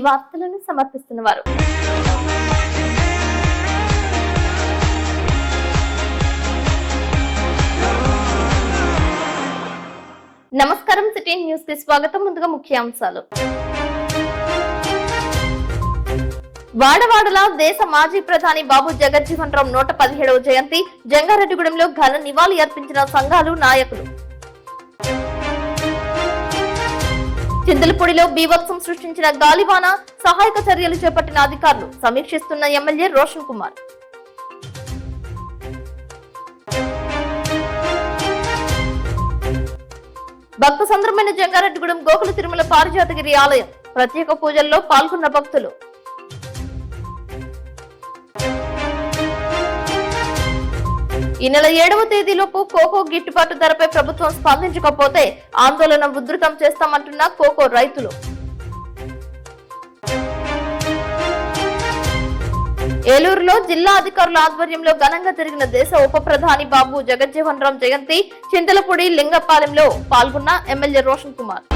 ఈ వార్తలను సమర్పిస్తున్నవారు నమస్కారం. సిటీ న్యూస్ కి స్వాగతం. ముందుగా ముఖ్యాంశాలు. వాడవాడల దేశ మాజీ ప్రధాని బాబు జగజ్జీవన్ రామ్ 117వ జయంతి. జంగారెడ్డిగూడెంలో ఘన నివాళి అర్పించిన సంఘాలు, నాయకులు. చింతలపూడిలో బీభత్సం సృష్టించిన గాలివాన, సహాయక చర్యలు చేపట్టిన అధికారులు. సమీక్షిస్తున్న ఎమ్మెల్యే రోషన్ కుమార్. భక్త సంద్రమైన జంగారెడ్డిగూడెం గోకుల తిరుమల పారిజాతగిరి ఆలయం. ప్రత్యేక పూజల్లో పాల్గొన్న భక్తులు. ఈ నెల 7వ తేదీలోపు కోకో గిట్టుబాటు ధరపై ప్రభుత్వం స్పందించకపోతే ఆందోళన ఉధృతం చేస్తామంటున్న కోకో రైతులు. ఏలూరులో జిల్లా అధికారుల ఆధ్వర్యంలో ఘనంగా జరిగిన దేశ ఉప ప్రధాని బాబు జగజ్జీవన్ రామ్ జయంతి. చింతలపూడి, లింగపాలెంలో పాల్గొన్న ఎమ్మెల్యే రోషన్ కుమార్.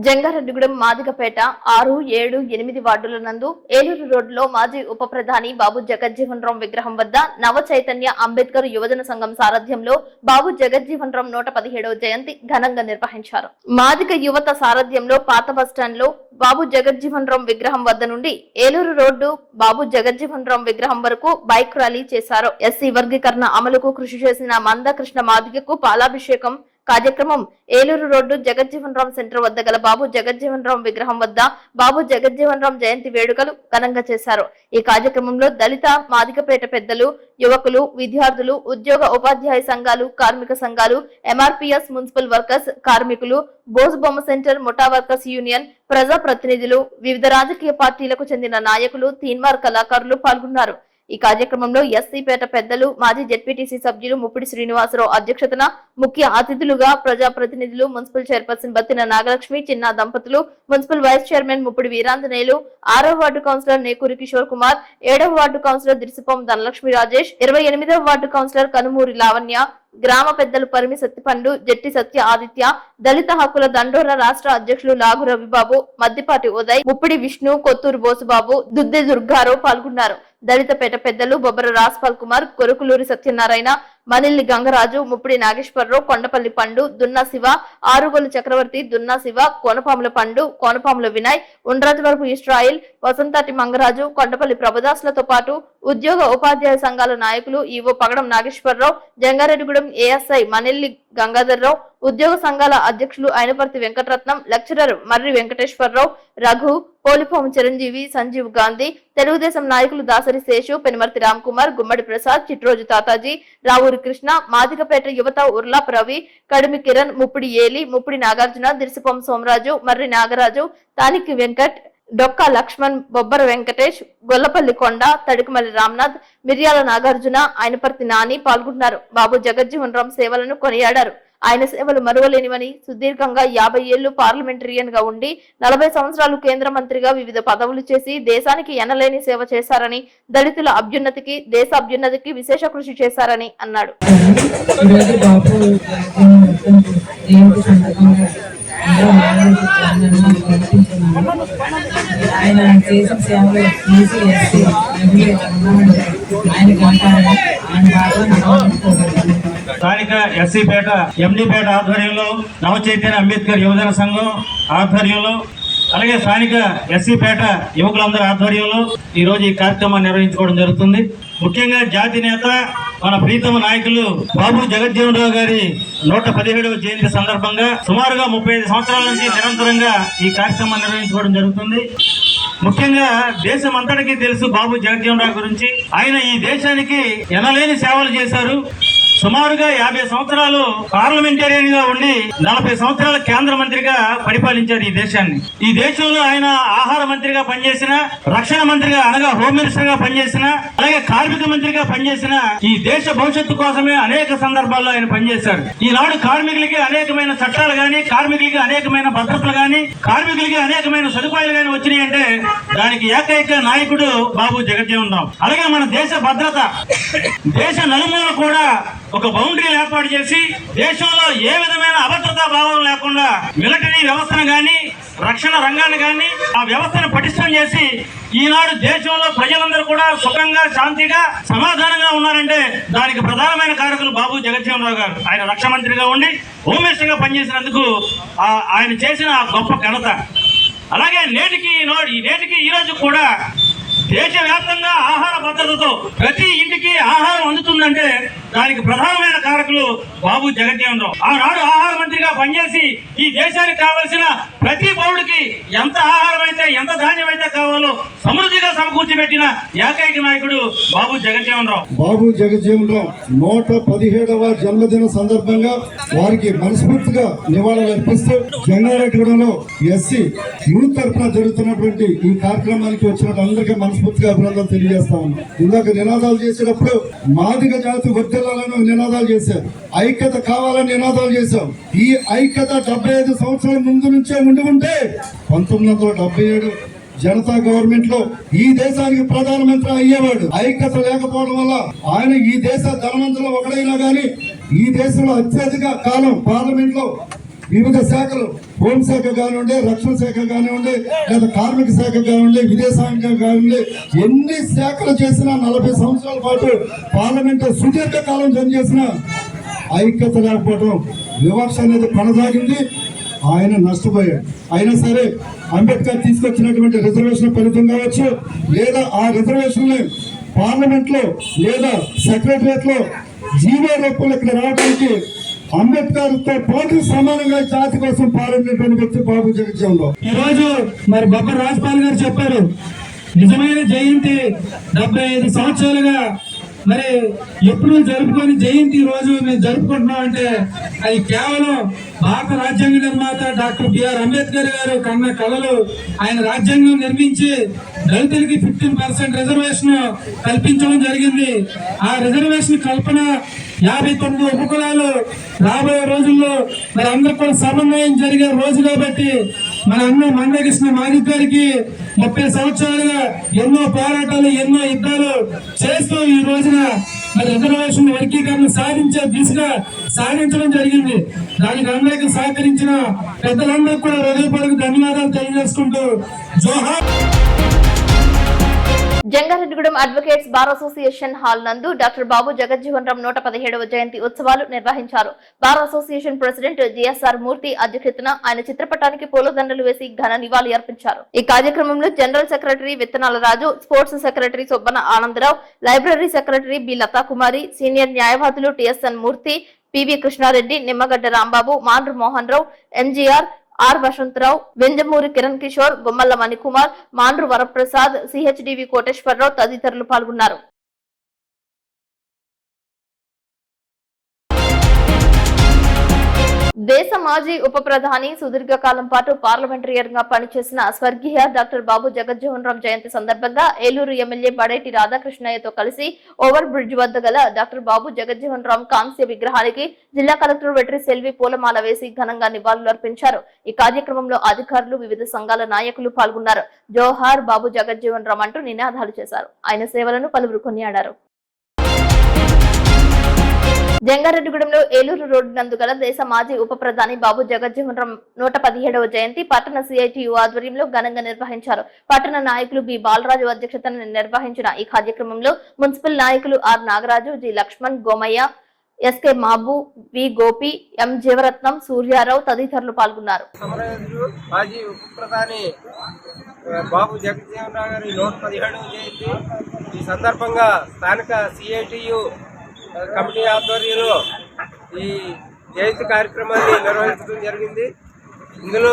జంగారెడ్డిగూడెం, మాదిగపేట 6, 7, 8 వార్డుల నందు ఏలూరు రోడ్డులో మాజీ ఉప ప్రధాని బాబు జగజ్జీవన్ రామ్ విగ్రహం వద్ద నవ చైతన్య అంబేద్కర్ యువజన సంఘం సారథ్యంలో బాబు జగజ్జీవన్ రామ్ 117వ జయంతి ఘనంగా నిర్వహించారు. మాదిగ యువత సారథ్యంలో పాత బస్టాండ్ లో బాబు జగజ్జీవన్ రామ్ విగ్రహం వద్ద నుండి ఏలూరు రోడ్డు బాబు జగజ్జీవన్ రామ్ విగ్రహం వరకు బైక్ ర్యాలీ చేశారు. ఎస్సీ వర్గీకరణ అమలుకు కృషి చేసిన మందకృష్ణ మాదిగకు పాలాభిషేకం కార్యక్రమం ఏలూరు రోడ్డు జగజ్జీవన్ రామ్ సెంటర్ వద్ద గల బాబు జగజ్జీవన్ రామ్ విగ్రహం వద్ద బాబు జగజ్జీవన్ రామ్ జయంతి వేడుకలు ఘనంగా చేశారు. ఈ కార్యక్రమంలో దళిత, మాదిగపేట పెద్దలు, యువకులు, విద్యార్థులు, ఉద్యోగ ఉపాధ్యాయ సంఘాలు, కార్మిక సంఘాలు, ఎంఆర్పీఎస్, మున్సిపల్ వర్కర్స్, కార్మికులు, బోసుబొమ్మ సెంటర్, ముఠా వర్కర్స్ యూనియన్, ప్రజా ప్రతినిధులు, వివిధ రాజకీయ పార్టీలకు చెందిన నాయకులు, తీన్మార్ కళాకారులు పాల్గొన్నారు. ఈ కార్యక్రమంలో ఎస్సీపేట పెద్దలు, మాజీ జెడ్పీటీసీ సభ్యులు ముప్పిడి శ్రీనివాసరావు అధ్యక్షతన ముఖ్య అతిథులుగా ప్రజా ప్రతినిధులు, మున్సిపల్ చైర్పర్సన్ బత్తిన నాగలక్ష్మి, చిన్న దంపతులు, municipal vice chairman Muppidi Veeranjaneyulu, 6వ వార్డు కౌన్సిలర్ నేకూరి కిషోర్ కుమార్, 7వ వార్డు కౌన్సిలర్ దిరిసిపం ధనలక్ష్మి రాజేష్, 28వ వార్డు కౌన్సిలర్ కనుమూరి లావణ్య, గ్రామ పెద్దలు పరిమి సత్యపండు, జట్టి సత్య ఆదిత్య, దళిత హక్కుల దండోర రాష్ట్ర అధ్యక్షులు లాగు రవిబాబు, మద్దిపాటి ఉదయ్, ముప్పిడి విష్ణు, కొత్తూరు బోసుబాబు, దుద్దే దుర్గారావు పాల్గొన్నారు. దళితపేట పెద్దలు బొబ్బర రాజ్పాల్ కుమార్, కొరుకులూరి సత్యనారాయణ, మనిల్లి గంగరాజు, ముప్పిడి నాగేశ్వరరావు, కొండపల్లి పండు, దున్నా శివ, ఆరుగోలు చక్రవర్తి, దున్నా శివ, కోనపాముల పండు, కోనపాముల వినయ్, ఉండ్రాజవరపు ఇస్రాయిల్, వసంతాటి మంగరాజు, కొండపల్లి ప్రభుదాసులతో పాటు ఉద్యోగ ఉపాధ్యాయ సంఘాల నాయకులు, ఈవో పగడం నాగేశ్వరరావు, జంగారెడ్డిగూడెం ఏఎస్ఐ మనిల్లి గంగాధర్రావు, ఉద్యోగ సంఘాల అధ్యక్షులు అయినపర్తి వెంకటరత్నం, లెక్చరర్ మర్రి వెంకటేశ్వరరావు, రఘు, పోలిపోము చిరంజీవి, సంజీవ్ గాంధీ, తెలుగుదేశం నాయకులు దాసరి శేషు, పెనుమర్తి రామ్ కుమార్, గుమ్మడి ప్రసాద్, చిట్రోజు తాతాజీ, రావూరి కృష్ణ, మాదిగపేట యువత ఉర్లా రవి, కడిమి కిరణ్, ముప్పిడి ఏలి, ముప్పిడి నాగార్జున, దిరిసిపం సోమరాజు, మర్రి నాగరాజు, తానికి వెంకట్, డొక్కా లక్ష్మణ్, బొబ్బర వెంకటేష్, గొల్లపల్లి కొండ, తడికమల్లి రామ్నాథ్, మిర్యాల నాగార్జున, ఆయనపర్తి నాని పాల్గొన్నారు. బాబు జగజ్జీవన్ రామ్ సేవలను కొనియాడారు. ఆయన సేవలు మరువలేనివని, సుదీర్ఘంగా 50 ఏళ్లు పార్లమెంటరియన్ గా ఉండి 40 సంవత్సరాలు కేంద్ర మంత్రిగా వివిధ పదవులు చేసి దేశానికి ఎనలేని సేవ చేశారని, దళితుల అభ్యున్నతికి, దేశ అభ్యున్నతికి విశేష కృషి చేశారని అన్నాడు. ఆయన చేసిన సేవలు స్థానిక ఎస్సీపేట, ఎండీపేట ఆధ్వర్యంలో నవ చైతన్య అంబేద్కర్ యువజన సంఘం ఆధ్వర్యంలో, అలాగే స్థానిక ఎస్సీపేట యువకులందరి ఆధ్వర్యంలో ఈ రోజు ఈ కార్యక్రమాన్ని నిర్వహించుకోవడం జరుగుతుంది. ముఖ్యంగా జాతి నేత, మన ప్రీతమ నాయకులు బాబు జగజ్జీవన్ రామ్ గారి 117వ జయంతి సందర్భంగా సుమారుగా 35 సంవత్సరాల నుంచి నిరంతరంగా ఈ కార్యక్రమాన్ని నిర్వహించుకోవడం జరుగుతుంది. ముఖ్యంగా దేశం అంతటికీ తెలుసు బాబు జగజ్జీవన్ రామ్ గురించి. ఆయన ఈ దేశానికి ఎనలేని సేవలు చేశారు. సుమారుగా 50 సంవత్సరాలు పార్లమెంటేరియన్ గా ఉండి 40 సంవత్సరాల కేంద్ర మంత్రిగా పరిపాలించారు ఈ దేశాన్ని. ఈ దేశంలో ఆయన ఆహార మంత్రిగా పనిచేసిన, రక్షణ మంత్రిగా అనగా హోమ్ మినిస్టర్ గా పనిచేసిన, అలాగే కార్మిక మంత్రిగా పనిచేసిన, ఈ దేశ భవిష్యత్తు కోసమే అనేక సందర్భాల్లో ఆయన పనిచేశారు. ఈనాడు కార్మికులకి అనేకమైన చట్టాలు గాని, కార్మికులకి అనేకమైన భద్రతలు గాని, కార్మికులకి అనేకమైన సదుపాయాలు గాని వచ్చినాయంటే దానికి ఏకైక నాయకుడు బాబు జగజ్జీవన్ రామ్. అలాగే మన దేశ భద్రత, దేశ నలుమూల కూడా ఒక బౌండరీ ఏర్పాటు చేసి దేశంలో ఏ విధమైన అభద్రతా భావం లేకుండా మిలిటరీ వ్యవస్థను గాని, రక్షణ రంగాన్ని కానీ ఆ వ్యవస్థను పటిష్టం చేసి ఈనాడు దేశంలో ప్రజలందరూ కూడా సుఖంగా శాంతిగా సమాధానంగా ఉన్నారంటే దానికి ప్రధానమైన కారకులు బాబు జగజ్జీవన్ రావు గారు. ఆయన రక్షణ మంత్రిగా ఉండి హోమ్ మినిస్టర్గా పనిచేసినందుకు ఆయన చేసిన గొప్ప ఘనత. అలాగే నేటికి ఈ రోజు కూడా దేశవ్యాప్తంగా ఆహార భద్రతతో ప్రతి ఇంటికి ఆహారం అందుతుందంటే దానికి ప్రధానమైన కారకులు బాబు జగజ్జీవన్ రావు. ఆనాడు ఆహార మంత్రిగా పనిచేసి ఈ దేశానికి కావలసిన ప్రతి పౌరుడికి ఎంత ఆహారం అయితే ఎంత ధాన్యం అయితే కావాలో సమృద్ధిగా సమకూర్చిపెట్టిన ఏకైక నాయకుడు బాబు జగజ్జీవన్ రావు. బాబు జగజ్జీవన్ రావు 117వ జన్మదిన సందర్భంగా వారికి మనస్ఫూర్తిగా నివాళులు అర్పిస్తూ జంగారెడ్డిగూడెంలో ఎస్సీ యూత్ తరఫున జరుగుతున్నటువంటి ఈ కార్యక్రమానికి వచ్చిన అందరికీ మనస్ఫూర్తిగా అభినందనలు తెలియజేస్తా ఉన్నాం. ఇందాక నినాదాలు చేసేటప్పుడు మాదిగ జాతి వర్ధిల్లాలని నినాదాలు చేశారు, ఐక్యత కావాలని నినాదాలు చేశాం. ఈ ఐక్యత 75 సంవత్సరాల ముందు నుంచే ఉండి ఉంటే 1977 జనతా గవర్నమెంట్ లో ఈ దేశానికి ప్రధానమంత్రి అయ్యేవాడు. ఐక్యత లేకపోవడం వల్ల ఆయన ఈ దేశ ధనవంతులు ఒకడైనా గానీ ఈ దేశంలో అత్యధిక కాలం పార్లమెంట్ లో వివిధ శాఖలు, హోంశాఖ కానివ్వండి, రక్షణ శాఖ కానివ్వండి, లేదా కార్మిక శాఖ కానివ్వండి, విదేశాంగ కానివ్వండి, ఎన్ని శాఖలు చేసినా 40 సంవత్సరాల పాటు పార్లమెంట్ సుదీర్ఘ కాలం పనిచేసిన ఐక్యత లేకపోవడం, వివక్ష అనేది కొనసాగింది. ఆయన నష్టపోయాడు. అయినా సరే అంబేద్కర్ తీసుకొచ్చినటువంటి రిజర్వేషన్ ఫలితం కావచ్చు, లేదా ఆ రిజర్వేషన్ పార్లమెంట్ లో లేదా సెక్రటరియట్ లో జీవో రూపంలో ఇక్కడ రావడానికి అంబేద్కర్ తో పాటు సమానంగా జాతి కోసం పాల్గొనేటువంటి వ్యక్తి బాబు జగజ్జీవన్ రావు. ఈ రోజు మరి బొబ్బర్ రాజపాల్ గారు చెప్పారు, నిజమైన జయంతి 75 సంవత్సరాలుగా మరి ఎప్పుడు జరుపుకొని జయంతి రోజు మేము జరుపుకుంటున్నాం అంటే అది కేవలం భారత రాజ్యాంగ నిర్మాత డాక్టర్ బిఆర్ అంబేద్కర్ గారు కన్న కళలు. ఆయన రాజ్యాంగం నిర్మించి దళితులకి 15% రిజర్వేషన్ కల్పించడం జరిగింది. ఆ రిజర్వేషన్ కల్పన 59 ఉపకులాలు రాబోయే రోజుల్లో మరి అందరూ కూడా సమన్వయం జరిగే రోజు కాబట్టి మన అన్న మందకృష్ణ మాదిక్ గారికి 30 సంవత్సరాలుగా ఎన్నో పోరాటాలు, ఎన్నో యుద్ధాలు చేస్తూ ఈ రోజున మరి రిజర్వేషన్ వర్గీకరణ సాధించే దిశగా సాధించడం జరిగింది. దానికి అందరికీ సహకరించిన పెద్దలందరికీ కూడా హృదయపూర్వక ధన్యవాదాలు తెలియజేసుకుంటూ జోహార్. Jangareddygudem advocates bar association hall నందు డాక్టర్ బాబు జగజ్జీవన్ రామ్ 117వ జయంతి ఉత్సవాలు నిర్వహించారు. Bar association president GSR Murthy అధ్యక్షతన ఆయన చిత్రపటానికి పూలదండలు వేసి ఘన నివాళి అర్పించారు. ఈ కార్యక్రమంలో general secretary Vitthanala Raju, sports secretary Sobbana Anandarao, library secretary B Lathakumari, senior న్యాయవాదులు TSN Murthy, PV Krishnareddy, Nimmagadda Rambabu, Mandru Mohan Rao, MGR, R Vasantharao, Venjamuri Kiran Kishore, Gummalla Manikumar, Mandru Varaprasad, CHDV Koteswararao తదితరులు పాల్గొన్నారు. దేశ మాజీ ఉప ప్రధాని, సుదీర్ఘకాలం పాటు పార్లమెంటరియర్ గా పనిచేసిన స్వర్గీయ డాక్టర్ బాబు జగజ్జీవన్ రామ్ జయంతి సందర్భంగా ఏలూరు ఎమ్మెల్యే బడేటి రాధాకృష్ణయ్యతో కలిసి ఓవర్ బ్రిడ్జ్ వద్ద గల డాక్టర్ బాబు జగజ్జీవన్ రామ్ కాంస్య విగ్రహానికి జిల్లా కలెక్టర్ వెట్రి సెల్వి పూలమాల వేసి ఘనంగా నివాళులు అర్పించారు. ఈ కార్యక్రమంలో అధికారులు, వివిధ సంఘాల నాయకులు పాల్గొన్నారు. జోహార్ బాబు జగజ్జీవన్ రామ్ అంటూ నినాదాలు చేశారు. ఆయన సేవలను పలువురు కొనియాడారు. జంగారెడ్డిగూడెంలో ఏలూరు రోడ్డు నందు గల దేశ మాజీ ఉప ప్రధాని బాబు జగజ్జీవన్ రామ్ 117వ జయంతి పట్టణ సిఐటియు ఆధ్వర్యంలో ఘనంగా నిర్వహించారు. పట్టణ నాయకులు బి బాలరాజు అధ్యక్షతన నిర్వహించిన ఈ కార్యక్రమంలో మున్సిపల్ నాయకులు R Nagaraju, G Lakshman, Gomaiah, SK Mabu, V Gopi, M Jeevaratnam, Suryarao తదితరులు పాల్గొన్నారు. మాజీ ఉప ప్రధాని బాబు జగజ్జీవన్ రామ్ గారి 117వ జయంతి ఈ సందర్భంగా స్థానిక సిఐటియు కమిటీ ఆధ్వర్యంలో ఈ జయంతి కార్యక్రమాన్ని నిర్వహించడం జరిగింది. ఇందులో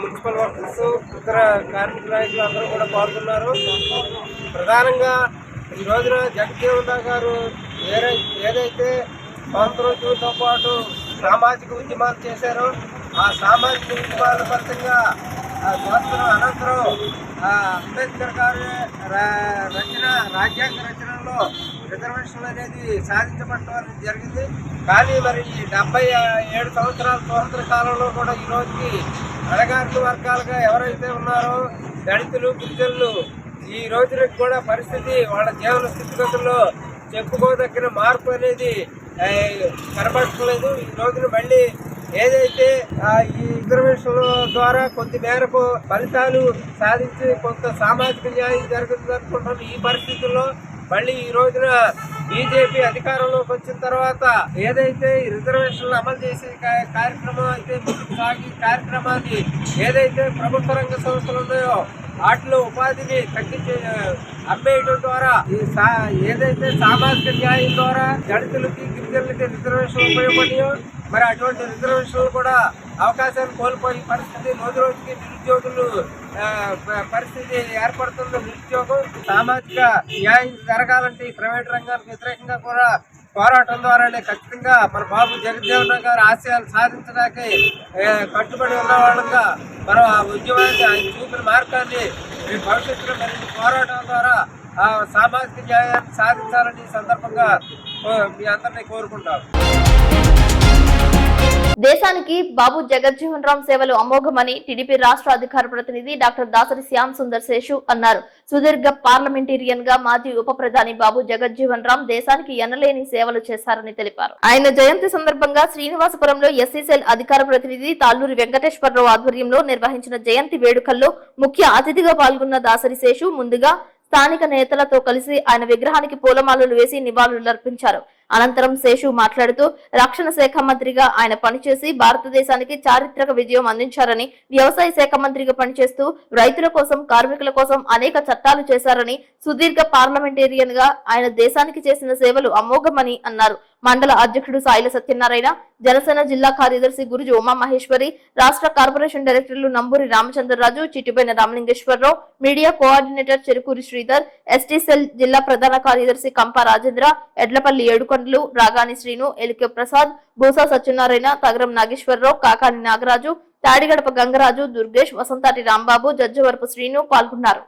మున్సిపల్ వర్కర్స్, ఇతర కార్మిక నాయకులు అందరూ కూడా పాల్గొన్నారు. ప్రధానంగా ఈ రోజున జగజ్జీవన్ రామ్ గారు ఏదైతే స్వాతంత్రోద్యమంతో పాటు సామాజిక ఉద్యమాలు చేశారో ఆ సామాజిక ఉద్యమాల ఫలితంగా స్వాతంత్రం అనంతరం అంబేద్కర్ గారు రాజ్యాంగ రచనలో రిజర్వేషన్ అనేది సాధించబడటం జరిగింది. కానీ మరి ఈ 77 సంవత్సరాల స్వాతంత్ర కాలంలో కూడా ఈ రోజుకి అణగారిన వర్గాలుగా ఎవరైతే ఉన్నారో దళితులు, గిరిజనులు ఈ రోజుకి కూడా పరిస్థితి, వాళ్ళ జీవన స్థితిగతుల్లో చెప్పుకోదగిన మార్పు అనేది కనబడట్లేదు. ఈ రోజున మళ్ళీ ఏదైతే ఈ రిజర్వేషన్ల ద్వారా కొద్ది మేరకు ఫలితాలు సాధించి కొంత సామాజిక న్యాయం జరుగుతుంది అనుకుంటున్నాం. ఈ పరిస్థితుల్లో మళ్ళీ ఈ రోజున బీజేపీ అధికారంలోకి వచ్చిన తర్వాత ఏదైతే ఈ రిజర్వేషన్లు అమలు చేసే కార్యక్రమం అయితే ముందుకు సాగి కార్యక్రమాన్ని ఏదైతే ప్రభుత్వ రంగ సంస్థలు ఉన్నాయో వాటిలో ఉపాధిని తగ్గించే అమ్మేయడం ద్వారా ఏదైతే సామాజిక న్యాయం ద్వారా దళితులకి గిరిజనులకి రిజర్వేషన్లు ఉపయోగపడినాయో మరి అటువంటి రిజర్వేషన్లు కూడా అవకాశాలు కోల్పోయే పరిస్థితి రోజు రోజుకి నిరుద్యోగులు పరిస్థితి ఏర్పడుతున్న నిరుద్యోగం సామాజిక న్యాయం జరగాలంటే ఈ ప్రైవేట్ రంగానికి వ్యతిరేకంగా కూడా పోరాటం ద్వారానే ఖచ్చితంగా మన బాబు జగజ్జీవన్ రామ్ గారి ఆశయాలు సాధించడానికి కట్టుబడి ఉన్న వాళ్ళంగా మనం ఆ ఉద్యమాన్ని ఆయన చూపిన మార్గాన్ని భవిష్యత్తులో మరిన్ని పోరాటం ద్వారా ఆ సామాజిక న్యాయాన్ని సాధించాలని ఈ సందర్భంగా మీ అందరినీ కోరుకుంటాం. దేశానికి బాబు జగజ్జీవన్ రామ్ సేవలు అమోఘమని టీడీపీ రాష్ట్ర అధికార ప్రతినిధి డాక్టర్ దాసరి శ్యామ్ సుందర్ శేషు అన్నారు. సుదీర్ఘ పార్లమెంటేరియన్ గా మాజీ ఉప ప్రధాని బాబు జగజ్జీవన్ రామ్ దేశానికి ఎనలేని సేవలు చేశారని తెలిపారు. ఆయన జయంతి సందర్భంగా శ్రీనివాసపురంలో ఎస్సీసెల్ అధికార ప్రతినిధి తాళ్లూరి వెంకటేశ్వరరావు ఆధ్వర్యంలో నిర్వహించిన జయంతి వేడుకల్లో ముఖ్య అతిథిగా పాల్గొన్న దాసరి శేషు ముందుగా స్థానిక నేతలతో కలిసి ఆయన విగ్రహానికి పూలమాలలు వేసి నివాళులర్పించారు. అనంతరం శేషు మాట్లాడుతూ రక్షణ శాఖ మంత్రిగా ఆయన పనిచేసి భారతదేశానికి చారిత్రక విజయం అందించారని, వ్యవసాయ శాఖ మంత్రిగా పనిచేస్తూ రైతుల కోసం కార్మికుల కోసం అనేక చట్టాలు చేశారని, సుదీర్ఘ పార్లమెంటేరియన్ గా ఆయన దేశానికి చేసిన సేవలు అమోఘమని అన్నారు. మండల అధ్యక్షుడు సాయిల సత్యనారాయణ, జనసేన జిల్లా కార్యదర్శి గురుజు ఉమామహేశ్వరి, రాష్ట్ర కార్పొరేషన్ డైరెక్టర్లు Namburi Ramachandraraju, Chittipoyina Ramalingeswararao, media coordinator Cherukuri Sridhar, ST cell జిల్లా ప్రధాన కార్యదర్శి కంపా రాజేంద్ర, ఎడ్లపల్లి ఏడుకొండలు, రాగాని శ్రీను, ఎలికే ప్రసాద్, బూసా సత్యనారాయణ, తగరం నాగేశ్వరరావు, కాకాని నాగరాజు, తాడిగడప గంగరాజు, దుర్గేష్, వసంతాటి రాంబాబు, జడ్జవరపు శ్రీను పాల్గొన్నారు.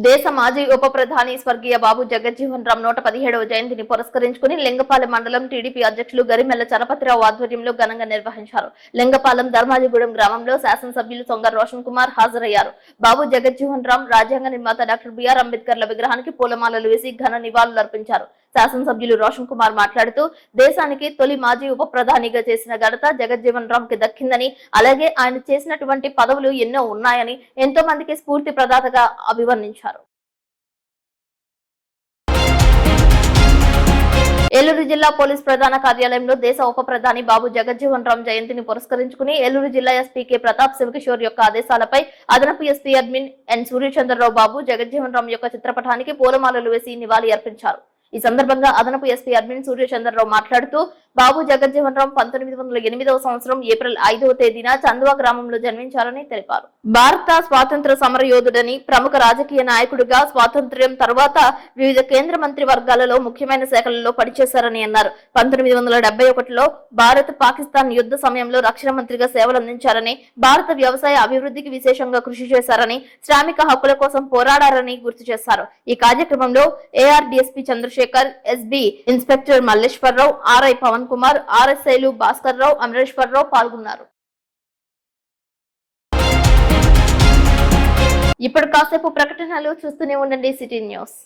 దేశ మాజీ ఉప ప్రధాని స్వర్గీయ బాబు జగజ్జీవన్ రామ్ 117వ జయంతిని పురస్కరించుకుని లింగపాలెం మండలం టీడీపీ అధ్యక్షులు గరిమెల్ల చలపతిరావు ఆధ్వర్యంలో ఘనంగా నిర్వహించారు. లింగపాలెం ధర్మాజిగూడెం గ్రామంలో శాసనసభ్యులు సొంగ రోషన్ కుమార్ హాజరయ్యారు. బాబు జగజ్జీవన్ రామ్ రాజ్యాంగ నిర్మాత డాక్టర్ బిఆర్ అంబేద్కర్ల విగ్రహానికి పూలమాలలు వేసి ఘన నివాళులర్పించారు. శాసనసభ్యులు రోషన్ కుమార్ మాట్లాడుతూ దేశానికి తొలి మాజీ ఉప ప్రధానిగా చేసిన ఘనత జగజ్జీవన్ రామ్ కి దక్కిందని, అలాగే ఆయన చేసినటువంటి పదవులు ఎన్నో ఉన్నాయని ఎంతో మందికి స్ఫూర్తి ప్రదాతగా అభివర్ణించారు. ఏలూరు జిల్లా పోలీస్ ప్రధాన కార్యాలయంలో దేశ ఉప ప్రధాని బాబు జగజ్జీవన్ రామ్ జయంతిని పురస్కరించుకుని ఏలూరు జిల్లా ఎస్పీ కె ప్రతాప్ శివకిషోర్ యొక్క ఆదేశాలపై అదనపు ఎస్పీ అడ్మిన్ ఎన్ సూర్యచంద్రరావు బాబు జగజ్జీవన్ రామ్ యొక్క చిత్రపటానికి పూలమాలలు వేసి నివాళి అర్పించారు. ఈ సందర్భంగా అదనపు ఎస్పీ అడ్మిన్ సూర్యచంద్రరావు మాట్లాడుతూ బాబు జగజ్జీవన్ రామ్ 1908వ సంవత్సరం ఏప్రిల్ 5వ తేదీన చందువా గ్రామంలో జన్మించారని తెలిపారు. భారత స్వాతంత్ర సమరయోధుడని, ప్రముఖ రాజకీయ నాయకుడిగా స్వాతంత్ర్యం తర్వాత వివిధ కేంద్ర మంత్రి వర్గాలలో ముఖ్యమైన శాఖలలో పనిచేశారని అన్నారు. 1971లో భారత్ పాకిస్తాన్ యుద్ధ సమయంలో రక్షణ మంత్రిగా సేవలందించారని, భారత వ్యవసాయ అభివృద్ధికి విశేషంగా కృషి చేశారని, శ్రామిక హక్కుల కోసం పోరాడారని గుర్తు చేశారు. ఈ కార్యక్రమంలో ARDSP Chandrasekhar, SB inspector Malleswararao, RI Pavan Kumar, ఆర్ఎస్ఐలు భాస్కర్ రావు, అమరేశ్వరరావు పాల్గొన్నారు. ఇప్పుడు కాసేపు ప్రకటనలు చూస్తూనే ఉండండి సిటీ న్యూస్.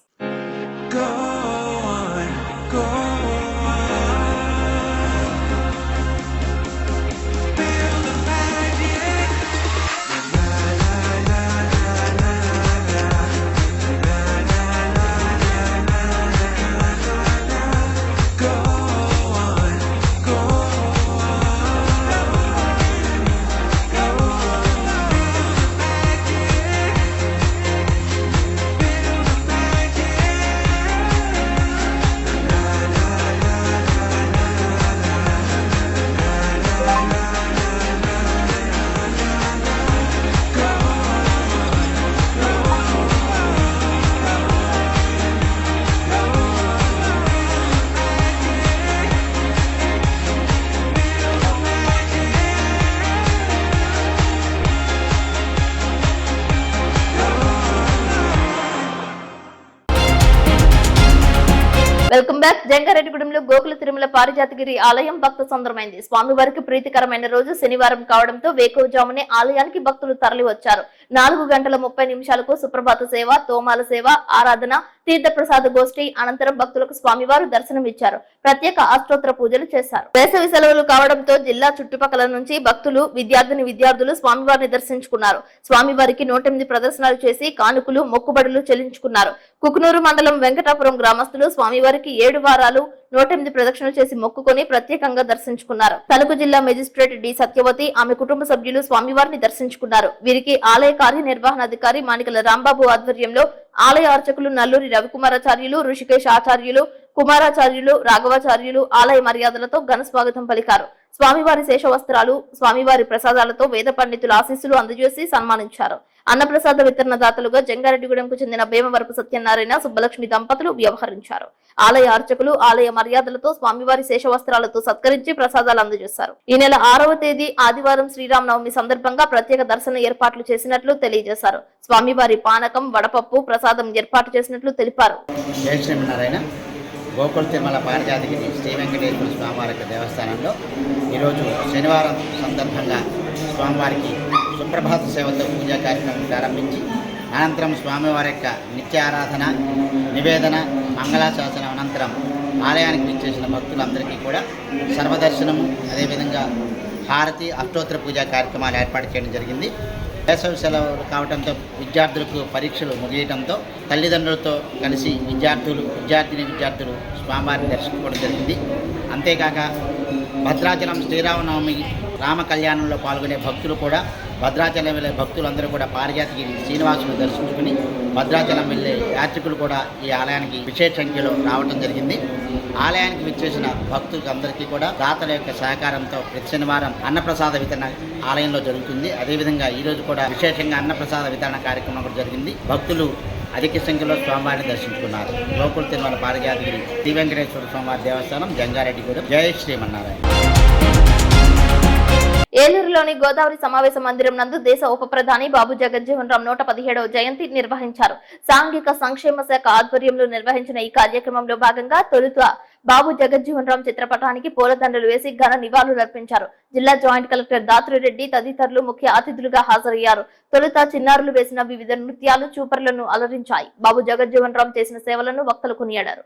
Welcome back. జంగారెడ్డిగూడెంలో గోకుల తిరుమల పారిజాతగిరి ఆలయం భక్త సందర్భమైంది. స్వామివారికి ప్రీతికరమైన రోజు శనివారం కావడంతో వేకువజామునే ఆలయానికి భక్తులు తరలి వచ్చారు. 4 గంటల 30 నిమిషాలకు సుప్రభాత సేవ, తోమాల సేవ, ఆరాధన, తీర్థప్రసాద గోష్ఠి అనంతరం భక్తులకు స్వామివారు దర్శనమిచ్చారు. ప్రత్యేక అష్టోత్తర పూజలు చేశారు. వేసవి సెలవులు కావడంతో జిల్లా చుట్టుపక్కల నుంచి భక్తులు, విద్యార్థులు స్వామివారిని దర్శించుకున్నారు. స్వామివారికి 108 ప్రదర్శనలు చేసి కానుకలు, మొక్కుబడులు చెల్లించుకున్నారు. కుకునూరు మండలం వెంకటాపురం గ్రామస్తులు స్వామివారికి 7 వారాలు 108 ప్రదక్షిణలు చేసి మొక్కుకొని ప్రత్యేకంగా దర్శించుకున్నారు. తణుకు జిల్లా మెజిస్ట్రేట్ డి సత్యవతి, ఆమె కుటుంబ సభ్యులు స్వామివారిని దర్శించుకున్నారు. వీరికి ఆలయ కార్యనిర్వహణాధికారి మాణికల రాంబాబు ఆధ్వర్యంలో ఆలయ అర్చకులు నల్లూరి రవికుమారాచార్యులు, ఋషికేశ్ ఆచార్యులు, కుమారాచార్యులు, రాఘవాచార్యులు ఆలయ మర్యాదలతో ఘన స్వాగతం పలికారు. స్వామివారి శేషవస్త్రాలు, స్వామివారి ప్రసాదాలతో వేద పండితుల ఆశీస్సులు అందజేసి సన్మానించారు. అన్నప్రసాద వితరణదాతలుగా జంగారెడ్డిగూడెంకు చెందిన భీమవరపు సత్యనారాయణ, సుబ్బలక్ష్మి దంపతులు వ్యవహరించారు. ఆలయ అర్చకులు ఆలయ మర్యాదలతో స్వామివారి శేషవస్త్రాలతో సత్కరించి ప్రసాదాలు అందజేశారు. ఈ నెల 6వ తేదీ ఆదివారం శ్రీరామనవమి సందర్భంగా ప్రత్యేక దర్శన ఏర్పాట్లు చేసినట్లు తెలియజేశారు. స్వామివారి పానకం, వడపప్పు ప్రసాదం ఏర్పాటు చేసినట్లు తెలిపారు. గోకుల తిరుమల పారిజాతగిరి శ్రీ వెంకటేశ్వర స్వామివారి దేవస్థానంలో ఈరోజు శనివారం సందర్భంగా స్వామివారికి సుప్రభాత సేవతో పూజా కార్యక్రమం ప్రారంభించి అనంతరం స్వామివారి యొక్క నిత్య ఆరాధన, నివేదన, మంగళాశాసనం అనంతరం ఆలయానికి విచ్చేసిన భక్తులందరికీ కూడా సర్వదర్శనము, అదేవిధంగా హారతి, అష్టోత్తర పూజా కార్యక్రమాలు ఏర్పాటు చేయడం జరిగింది. వేసవి సెలవులు కావడంతో విద్యార్థులకు పరీక్షలు ముగియడంతో తల్లిదండ్రులతో కలిసి విద్యార్థులు స్వామివారిని దర్శించుకోవడం జరిగింది. అంతేకాక భద్రాచలం శ్రీరామనవమి రామ కళ్యాణంలో పాల్గొనే భక్తులు కూడా భద్రాచలం వెళ్ళే భక్తులందరూ కూడా పారిజాతగిరి శ్రీనివాసుని దర్శించుకుని భద్రాచలం వెళ్ళే యాత్రికులు కూడా ఈ ఆలయానికి విశేష సంఖ్యలో రావడం జరిగింది. ఆలయానికి విచ్చేసిన భక్తులకు అందరికీ కూడా దాతల యొక్క సహకారంతో ప్రతి శనివారం అన్నప్రసాద వితరణ ఆలయంలో జరుగుతుంది. అదేవిధంగా ఈరోజు కూడా విశేషంగా అన్నప్రసాద వితరణ కార్యక్రమం కూడా జరిగింది. భక్తులు అధిక సంఖ్యలో స్వామివారిని దర్శించుకున్నారు. గోకుల తిరుమల పారిజాతగిరి శ్రీ వెంకటేశ్వర స్వామివారి దేవస్థానం, జంగారెడ్డిగూడెం. జై శ్రీమన్నారాయణ. ఏలూరులోని గోదావరి సమావేశ మందిరం నందు దేశ ఉప ప్రధాని బాబు జగజ్జీవన్ రామ్ 117వ జయంతి నిర్వహించారు. సాంఘిక సంక్షేమ శాఖ ఆధ్వర్యంలో నిర్వహించిన ఈ కార్యక్రమంలో భాగంగా తొలుత బాబు జగజ్జీవన్ రామ్ చిత్రపటానికి పూలదండలు వేసి ఘన నివాళులర్పించారు. జిల్లా జాయింట్ కలెక్టర్ దాత్రిరెడ్డి తదితరులు ముఖ్య అతిథులుగా హాజరయ్యారు. తొలుత చిన్నారులు వేసిన వివిధ నృత్యాలు చూపర్లను అలరించాయి. బాబు జగజ్జీవన్ రామ్ చేసిన సేవలను వక్తలు కొనియాడారు.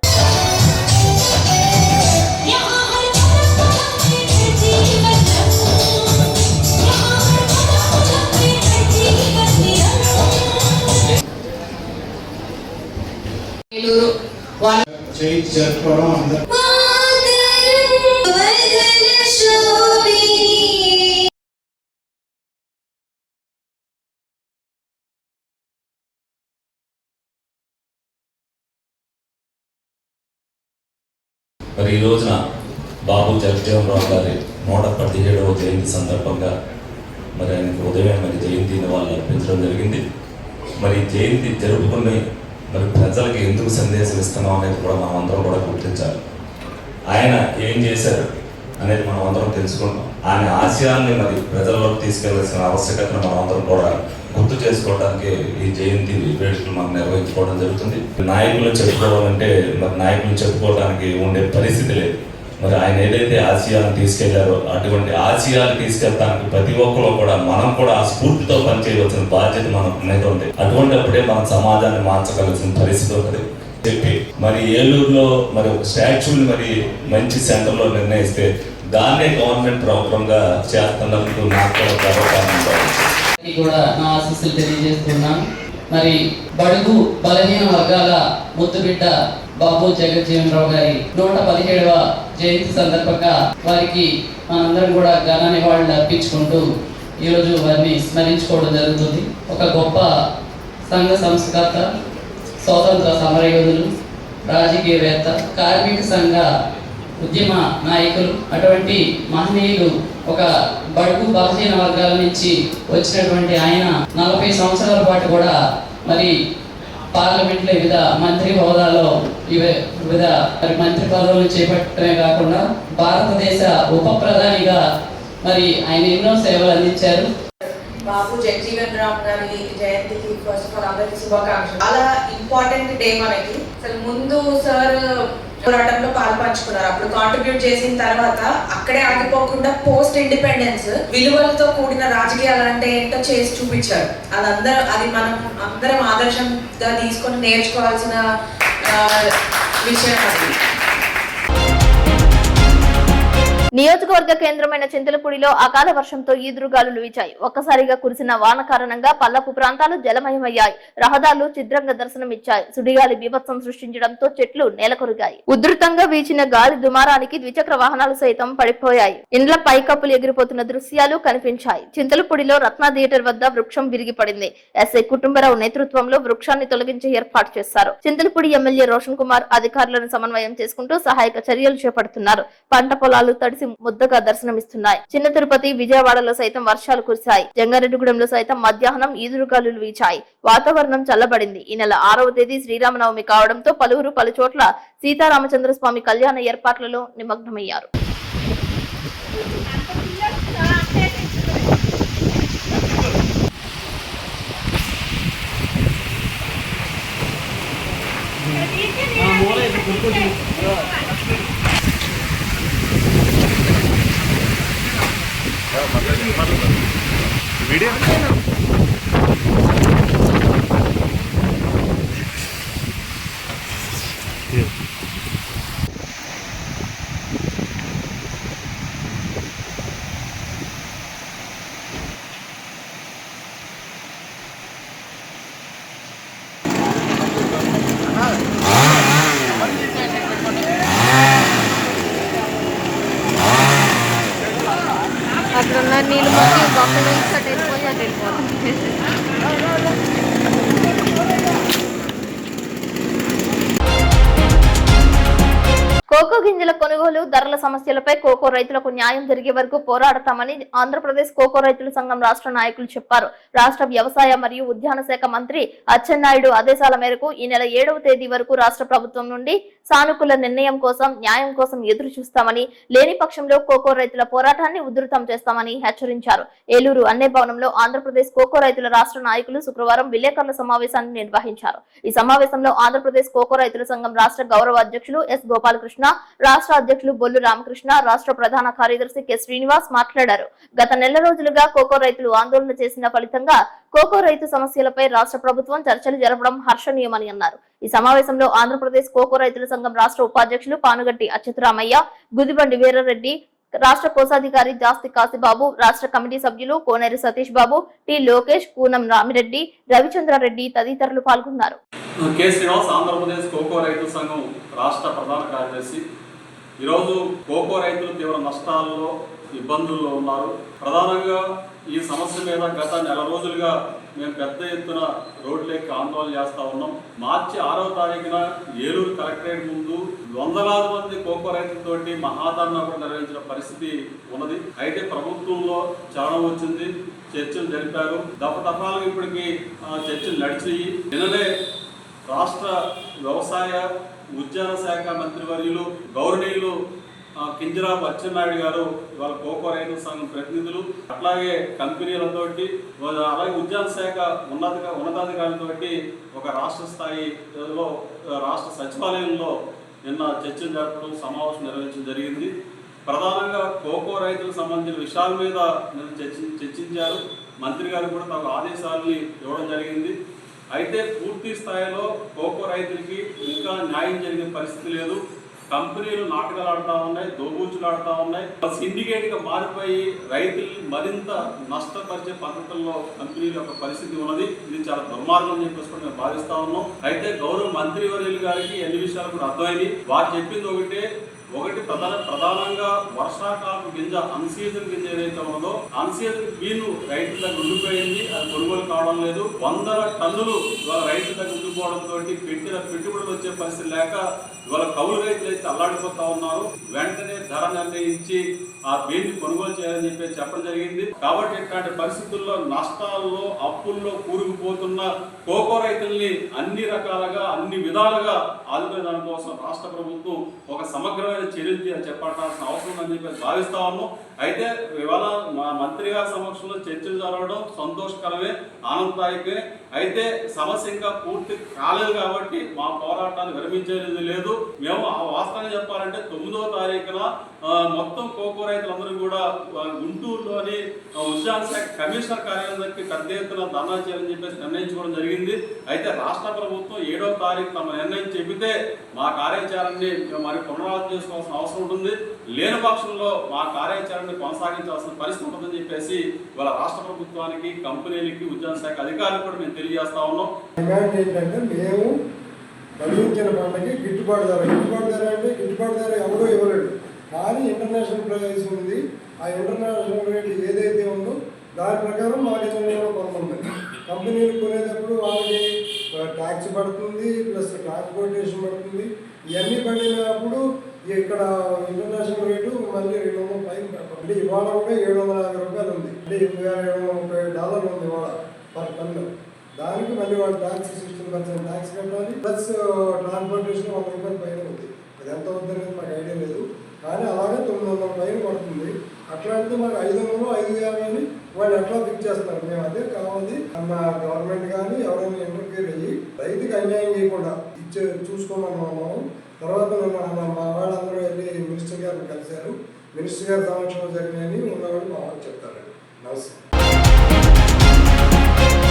మరి ఈ రోజున బాబు జగజ్జీవన్ రామ్ గారి 117వ జయంతి సందర్భంగా మరి ఆయనకు ఉదయం మరి జయంతిని వాళ్ళు అర్పించడం జరిగింది. మరి జయంతి జరుపుకుని మరి ప్రజలకి ఎందుకు సందేశం ఇస్తున్నాం అనేది కూడా మనం అందరం కూడా గుర్తించాలి. ఆయన ఏం చేశారు అనేది మనం అందరం తెలుసుకుంటాం. ఆయన ఆశయాన్ని మరి ప్రజల్లోకి తీసుకెళ్లాల్సిన ఆవశ్యకతను మనం అందరం కూడా గుర్తు చేసుకోవడానికి ఈ జయంతి వేడుకలు మనం నిర్వహించుకోవడం జరుగుతుంది. నాయకులు చెప్పుకోవాలంటే మరి నాయకులు చెప్పుకోవడానికి ఉండే పరిస్థితి లేదు. మరి ఆయన ఏదైతే ఆశయాలను తీసుకెళ్లారో అటువంటి ఆశయాలు తీసుకెళ్ళడానికి ప్రతి ఒక్కరు కూడా మనం కూడా ఆ స్ఫూర్తితో పనిచేయవలసిన బాధ్యత మన మీద ఉంది. అటువంటిప్పుడే మన సమాజాన్ని మార్చగలసిన పరిస్థితి ఉంటుంది చెప్పి మరి ఏలూరులో మరి ఒక స్టాచ్యూని మరి మంచి సెంటర్లో నిర్ణయిస్తే దాన్నే గవర్నమెంట్ ప్రోగ్రామ్ గా చేస్తున్నందుకు నాకు కూడా గర్వకారణం కూడా నా ఆశీస్సులు తెలియజేస్తున్నాను. మరి బడుగు బలహీన వర్గాల ముద్దుబిడ్డ బాబు జగజ్జీవన్ రామ్ గారి 117వ జయంతి సందర్భంగా వారికి మనందరం కూడా ఘన నివాళులు అర్పించుకుంటూ ఈరోజు వారిని స్మరించుకోవడం జరుగుతుంది. ఒక గొప్ప సంఘ సంస్కర్త, స్వాతంత్ర సమరయోధులు, రాజకీయవేత్త, కార్మిక సంఘ ఉద్యమ నాయకులు, అటువంటి మహనీయులు ఒక బడుగు బలహీన వర్గాల నుంచి వచ్చినటువంటి ఆయన 40 సంవత్సరాల పాటు కూడా మరి పార్లమెంట్లో వివిధ మంత్రి హోదాలో వివిధ మంత్రి పదవులు చేపట్టడమే కాకుండా భారతదేశ ఉప ప్రధానిగా మరి ఆయన ఎన్నో సేవలు అందించారు. బాబు జగజీవన్ రామ్ గారి జయంతికి ఫస్ట్ ఆఫ్ ఆల్ అందరికీ శుభాకాంక్షలు. చాలా ఇంపార్టెంట్ డే మనకి. అసలు ముందు సార్ పోరాటంలో పాల్పంచుకున్నారు. అప్పుడు కాంట్రిబ్యూట్ చేసిన తర్వాత అక్కడే ఆగిపోకుండా పోస్ట్ ఇండిపెండెన్స్ విలువలతో కూడిన రాజకీయాలు అంటే ఏంటో చేసి చూపించారు. అది మనం అందరం ఆదర్శంగా తీసుకొని నేర్చుకోవాల్సిన విషయం అది. నియోజకవర్గ కేంద్రమైన చింతలపూడిలో అకాల వర్షంతో ఈదురుగాలులు వీచాయి. ఒక్కసారిగా కురిసిన వాన కారణంగా పల్లపు ప్రాంతాలు జలమయమయ్యాయి. రహదారులు ఛిద్రంగా దర్శనమిచ్చాయి. సుడిగాలి బీభత్సం సృష్టించడంతో చెట్లు నేలకొరిగాయి. ఉధృతంగా వీచిన గాలి దుమారానికి ద్విచక్ర వాహనాలు సైతం పడిపోయాయి. ఇండ్ల పైకప్పులు ఎగిరిపోతున్న దృశ్యాలు కనిపించాయి. చింతలపూడిలో రత్న థియేటర్ వద్ద వృక్షం విరిగిపడింది. ఎస్ఐ కుటుంబరావు నేతృత్వంలో వృక్షాన్ని తొలగించి ఏర్పాటు చేశారు. చింతలపూడి ఎమ్మెల్యే రోషన్ కుమార్ అధికారులను సమన్వయం చేసుకుంటూ సహాయక చర్యలు చేపడుతున్నారు. పంట పొలాలు తడిసి ముద్దగా దర్శనమిస్తున్నాయి. చిన్న తిరుపతి, విజయవాడలో సైతం వర్షాలు కురిశాయి. జంగారెడ్డిగూడెంలో సైతం మధ్యాహ్నం ఈదురుగాలులు వీచాయి. వాతావరణం చల్లబడింది. ఈ నెల 6వ తేదీ శ్రీరామనవమి కావడంతో పలువురు పలుచోట్ల సీతారామచంద్ర స్వామి కళ్యాణ ఏర్పాట్లలో నిమగ్నమయ్యారు. అక్కడ నీళ్ళు మొత్తం బొక్కలు నుంచి అటు వెళ్ళిపోయి అటు వెళ్ళిపోతుంది. కోకో గింజల కొనుగోలు ధరల సమస్యలపై కోకో రైతులకు న్యాయం జరిగే వరకు పోరాడతామని ఆంధ్రప్రదేశ్ కోకో రైతుల సంఘం రాష్ట్ర నాయకులు చెప్పారు. రాష్ట్ర వ్యవసాయ మరియు ఉద్యాన శాఖ మంత్రి అచ్చెన్నాయుడు ఆదేశాల మేరకు ఈ నెల 7వ తేదీ వరకు రాష్ట్ర ప్రభుత్వం నుండి సానుకూల నిర్ణయం కోసం, న్యాయం కోసం ఎదురు చూస్తామని, లేని పక్షంలో కోకో రైతుల పోరాటాన్ని ఉధృతం చేస్తామని హెచ్చరించారు. ఏలూరు అన్నే భవనంలో ఆంధ్రప్రదేశ్ కోకో రైతుల రాష్ట్ర నాయకులు శుక్రవారం విలేకరుల సమావేశాన్ని నిర్వహించారు. ఈ సమావేశంలో ఆంధ్రప్రదేశ్ కోకో రైతుల సంఘం రాష్ట్ర గౌరవ అధ్యక్షులు ఎస్ గోపాలకృష్ణ, రాష్ట్ర అధ్యక్షులు బొల్లు రామకృష్ణ, రాష్ట్ర ప్రధాన కార్యదర్శి కె శ్రీనివాస్ మాట్లాడారు. గత నెల రోజులుగా కోకో రైతులు ఆందోళన చేసిన ఫలితంగా కోకో రైతు సమస్యలపై రాష్ట్ర ప్రభుత్వం చర్చలు జరపడం హర్షణీయమని అన్నారు. ఈ సమావేశంలో ఆంధ్రప్రదేశ్ కోకో రైతుల సంఘం రాష్ట్ర ఉపాధ్యక్షులు పానుగట్టి అచ్యుతరామయ్య, గుదిబండి వీరారెడ్డి, రాష్ట్ర కోశాధికారి జాస్తి కాశీబాబు, రాష్ట్ర కమిటీ సభ్యులు కోనేరు సతీష్ బాబు, టి లోకేష్, కూనం రామిరెడ్డి, రవిచంద్రారెడ్డి తదితరులు పాల్గొన్నారు. కె శ్రీనివాస్, ఆంధ్రప్రదేశ్ కోకో రైతు సంఘం రాష్ట్ర ప్రధాన కార్యదర్శి. ఈరోజు కోకో రైతులు తీవ్ర నష్టాల్లో, ఇబ్బందుల్లో ఉన్నారు. ప్రధానంగా ఈ సమస్య మీద గత నెల రోజులుగా మేము పెద్ద ఎత్తున రోడ్లెక్కి ఆందోళన చేస్తూ ఉన్నాం. మార్చి 6వ తారీఖున ఏలూరు కలెక్టరేట్ ముందు వందలాది మంది కోకో రైతులతోటి మహాధర్నా కూడా నిర్వహించిన పరిస్థితి ఉన్నది. అయితే ప్రభుత్వంలో చలనం వచ్చింది, చర్చలు జరిపారు. దఫాలుగా ఇప్పటికీ చర్చలు నడిచాయి. నిన్ననే రాష్ట్ర వ్యవసాయ ఉద్యాన శాఖ మంత్రివర్యులు గౌరవనీయులు కింజరాపు అచ్చెన్నాయుడు గారు ఇవాళ కోకో రైతు సంఘం ప్రతినిధులు, అట్లాగే కంపెనీలతోటి, అలాగే ఉద్యాన శాఖ ఉన్నతాధికారులతోటి ఒక రాష్ట్ర స్థాయిలో రాష్ట్ర సచివాలయంలో నిన్న చర్చలు జరపడం, సమావేశం నిర్వహించడం జరిగింది. ప్రధానంగా కోకో రైతులకు సంబంధించిన విషయాల మీద నిన్న చర్చించారు. మంత్రి గారు కూడా తమ ఆదేశాలని ఇవ్వడం జరిగింది. అయితే పూర్తి స్థాయిలో కోకో రైతులకి ఇంకా న్యాయం జరిగే పరిస్థితి లేదు. కంపెనీలు నాటకాలు ఆడుతూ ఉన్నాయి, దోబూచులు ఆడుతూ ఉన్నాయి. సిండికేట్గా మారిపోయి రైతుల్ని మరింత నష్టపరిచే పద్ధతుల్లో కంపెనీల యొక్క పరిస్థితి ఉన్నది. ఇది చాలా దుర్మార్గం అని చెప్పేసి కూడా మేము భావిస్తా ఉన్నాం. అయితే గౌరవ మంత్రివర్యులు గారికి ఎన్ని విషయాలు కూడా అర్థమైంది. వారు చెప్పింది ఒకటి ప్రధానంగా వర్షాకాలపు గింజ, అన్సీజన్ గింజ ఏదైతే ఉన్నదో అన్సీజన్ బీను రైతుల దగ్గర ఉండిపోయింది, అది కొనుగోలు కావడం లేదు. 100 టన్నులు ఇవాళ రైతుల దగ్గర ఉండిపోవడంతో పెట్టిన పెట్టుబడులు వచ్చే పరిస్థితి లేక ఇవాళ కౌలు రైతులు అయితే అల్లాడిపోతా ఉన్నారు. వెంటనే ధర నిర్ణయించి ఆ బీన్ని కొనుగోలు చేయాలని చెప్పి చెప్పడం జరిగింది. కాబట్టి ఇట్లాంటి పరిస్థితుల్లో నష్టాల్లో, అప్పుల్లో కూరుకుపోతున్న కోకో రైతుల్ని అన్ని రకాలుగా, అన్ని విధాలుగా ఆదుకునే దానికోసం రాష్ట్ర ప్రభుత్వం ఒక సమగ్రమైన చర్యలు చేపట్టాల్సిన అవసరం అని చెప్పి భావిస్తా ఉన్నాం. అయితే ఇవాళ మా మంత్రి గారి సమక్షంలో చర్చలు జరగడం సంతోషకరమే, ఆనందదాయకమే. అయితే సమస్య ఇంకా పూర్తి కాలేదు కాబట్టి మా పోరాటాన్ని విరమించేది లేదు. మేము వాస్తవంగా చెప్పాలంటే 9వ తారీఖున మొత్తం కోకో రైతులందరూ కూడా గుంటూరులోని ఉద్యాన శాఖ కమిషనర్ కార్యాలయం దగ్గర పెద్ద ఎత్తున ధర్నా చేయాలని చెప్పేసి నిర్ణయించుకోవడం జరిగింది. అయితే రాష్ట్ర ప్రభుత్వం 7వ తారీఖు తమ నిర్ణయం చెబితే మా కార్యాచరణని మరి పునరావృతం చేసుకోవాల్సిన అవసరం ఉంటుంది. లేని పక్షంలో మా కార్యాచరణని కొనసాగించాల్సిన పరిస్థితి ఉంటుందని చెప్పేసి ఇవాళ రాష్ట్ర ప్రభుత్వానికి, కంపెనీలకి, ఉద్యాన శాఖ అధికారులకు కూడా మేము తెలియజేస్తా ఉన్నాం. ఏంటంటే మేము పండించిన పంటకి గిట్టుబాటు ధర అంటే గిట్టుబాటు ధర ఎవరో ఇవ్వలేడు. కానీ ఇంటర్నేషనల్ ప్రైస్ ఉంది. ఆ ఇంటర్నేషనల్ రేట్ ఏదైతే ఉందో దాని ప్రకారం మార్కెట్లో కొనుక్కుంటుంది. కంపెనీలు కొనేటప్పుడు వాళ్ళకి ట్యాక్స్ పడుతుంది, ప్లస్ ట్రాన్స్పోర్టేషన్ పడుతుంది. ఇవన్నీ పడినప్పుడు ఇక్కడ ఇంటర్నేషనల్ రేటు మళ్ళీ 200 పైన అంటే ఇవాళ కూడా 750 రూపాయలు ఉంది. అంటే $730 ఉంది ఇవాళ పర్ టన్ను. దానికి మళ్ళీ వాళ్ళు ట్యాక్స్ 16% ట్యాక్స్ కట్టాలి, ప్లస్ ట్రాన్స్పోర్టేషన్ 100 రూపాయలు పైన ఉంది. అది ఎంత అవుతుందనేది మాకు ఐడియా లేదు. కానీ అలాగే 900 పైన పడుతుంది. అట్లాంటిది మాకు 500, 550 అని వాళ్ళు ఎట్లా ఫిక్స్ చేస్తారు. మేము అదే కావాలి మా గవర్నమెంట్ కానీ ఎవరైనా ఇంటర్ఫియర్ అయ్యి రైతుకి అన్యాయం చేయకుండా చూసుకోమన్నాము. తర్వాత మా వాళ్ళందరూ వెళ్ళి మినిస్టర్ గారిని కలిశారు. మినిస్టర్ గారి సమక్షంలో జరిగినాయని ఉన్నవాళ్ళు మా వాళ్ళు చెప్తారండి. నమస్తే.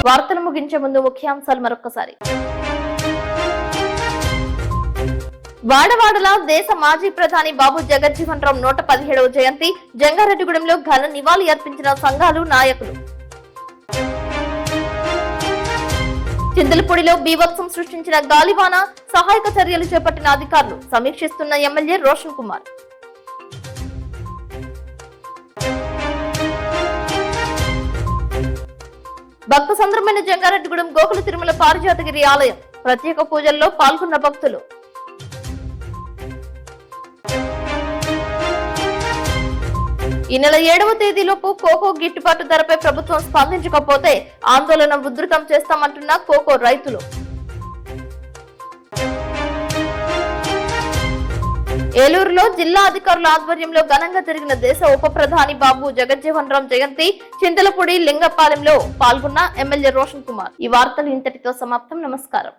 వార్తలు ముగించే ముందు ముఖ్యాంశాలు మరొకసారి. వాడవాడల దేశ మాజీ ప్రధాని బాబు జగజ్జీవన్ రామ్ 117వ జయంతి. జంగారెడ్డిగూడెంలో ఘన నివాళి అర్పించిన సంఘాలు, నాయకులు. చింతలపూడిలో బీభత్సం సృష్టించిన గాలివాన, సహాయక చర్యలు చేపట్టిన అధికారులు. సమీక్షిస్తున్న ఎమ్మెల్యే రోషన్ కుమార్. భక్త సంద్రమైన జంగారెడ్డిగూడెం గోకుల తిరుమల పారిజాతగిరి ఆలయం. ప్రత్యేక పూజల్లో పాల్గొన్న భక్తులు. ఈ నెల 7వ తేదీలోపు కోకో గిట్టుబాటు ధరపై ప్రభుత్వం స్పందించకపోతే ఆందోళన ఉధృతం చేస్తామంటున్న కోకో రైతులు. ఏలూరులో జిల్లా అధికారుల ఆధ్వర్యంలో ఘనంగా జరిగిన దేశ ఉప ప్రధాని బాబు జగజ్జీవన్ రామ్ జయంతి. చింతలపూడి, లింగపాలెంలో పాల్గొన్న ఎమ్మెల్యే రోషన్ కుమార్. ఈ వార్తలు ఇంతటితో సమాప్తం. నమస్కారం.